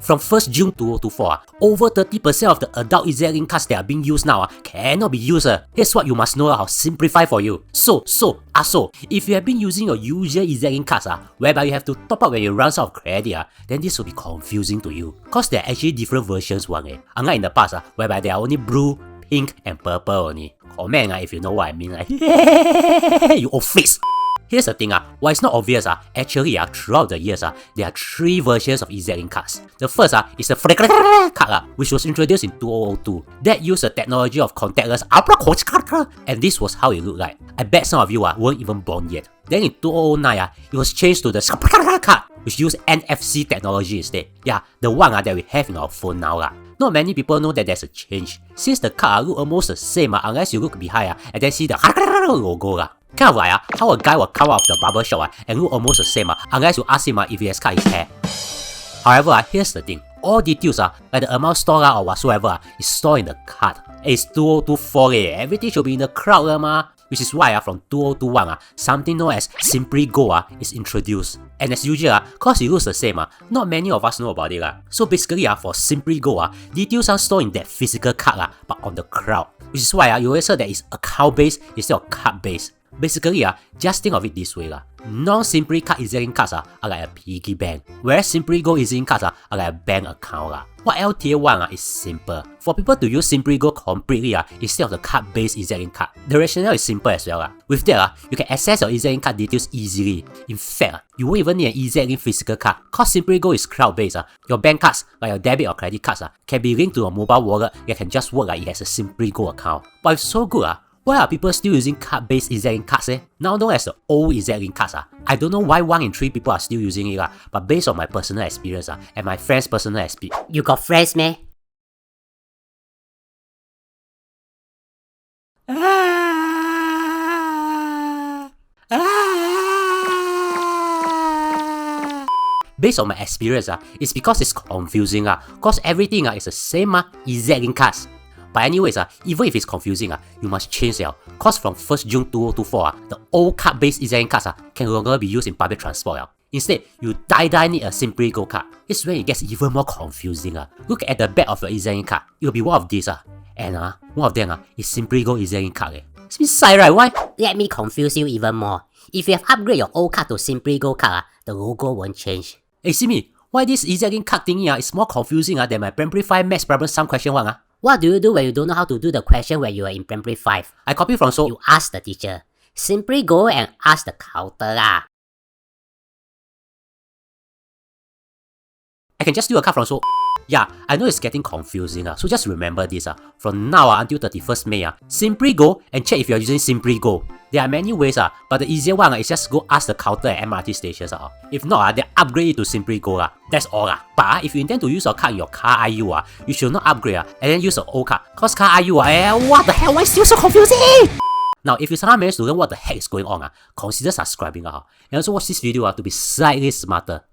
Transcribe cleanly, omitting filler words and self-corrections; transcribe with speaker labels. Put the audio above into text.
Speaker 1: From 1st June 2024, over 30% of the adult EZ-Link cards that are being used now cannot be used. Here's what you must know how simplify for you. So, if you have been using your usual EZ-Link cards whereby you have to top up when you run out of credit, then this will be confusing to you. Cause there are actually different versions unlike in the past whereby there are only blue, pink and purple only. Comment if you know what I mean. You old face. Here's the thing, why it's not obvious, actually throughout the years, there are 3 versions of EZ-Link cards. The first is the card, which was introduced in 2002. That used the technology of contactless, and this was how it looked like. I bet some of you weren't even born yet. Then in 2009, it was changed to the card, which used NFC technology instead. Yeah, the one that we have in our phone now. Not many people know that there's a change, since the card look almost the same unless you look behind and then see the logo. Kind of like how a guy will come out of the barber shop and look almost the same unless you ask him if he has cut his hair. However, here's the thing. All details like the amount stored or whatsoever is stored in the card. It's 2024 everything should be in the cloud which is why from 2021 something known as SimplyGo is introduced. And as usual, cause it looks the same, not many of us know about it. So basically for SimplyGo, details are stored in that physical card but on the cloud. Which is why you always heard that it's account based instead of card based. Basically, just think of it this way. Non-Simply card EZ-Link cards are like a piggy bank, whereas SimplyGo EZ-Link cards are like a bank account. What LTA want is simple. For people to use SimplyGo completely instead of the card-based EZ-Link card. The rationale is simple as well. With that, you can access your EZ-Link card details easily. In fact, you won't even need an EZ-Link physical card. Cause SimplyGo is cloud-based. Your bank cards, like your debit or credit cards, can be linked to a mobile wallet that can just work like it has a SimplyGo account. But it's so good, why are people still using card-based EZ-Link cards now known as the old EZ-Link cards? I don't know why 1 in 3 people are still using it but based on my personal experience and my friends' personal experience.
Speaker 2: You got friends, man?
Speaker 1: Based on my experience, it's because it's confusing cause everything is the same EZ-Link cards. But anyways, even if it's confusing, you must change it. Cause from 1st June 2024, the old card-based EZ-Link cards can no longer be used in public transport. Instead, you die need a SimplyGo card. This is when it gets even more confusing. Look at the back of your EZ-Link card. It will be one of these. And one of them is SimplyGo EZ-Link card. It's been sad, right? Why?
Speaker 2: Let me confuse you even more. If you have upgraded your old card to SimplyGo card, the logo won't change.
Speaker 1: Hey, see me. Why this EZ-Link card thingy is more confusing than my primary 5 maths problem sum question 1?
Speaker 2: What do you do when you don't know how to do the question when you are in primary 5?
Speaker 1: I copy from so.
Speaker 2: You ask the teacher. Simply go and ask the counter
Speaker 1: I can just do a card from so. Yeah, I know it's getting confusing, so just remember this. From now until 31st May, simply go and check if you're using SimplyGo. There are many ways, but the easier one is just go ask the counter at MRT stations. If not, then upgrade it to SimplyGo. That's all. But if you intend to use your card in your car IU, you should not upgrade and then use the old card. Cause car IU, what the hell? Why is still so confusing? Now, if you somehow manage to learn what the heck is going on, consider subscribing and also watch this video to be slightly smarter.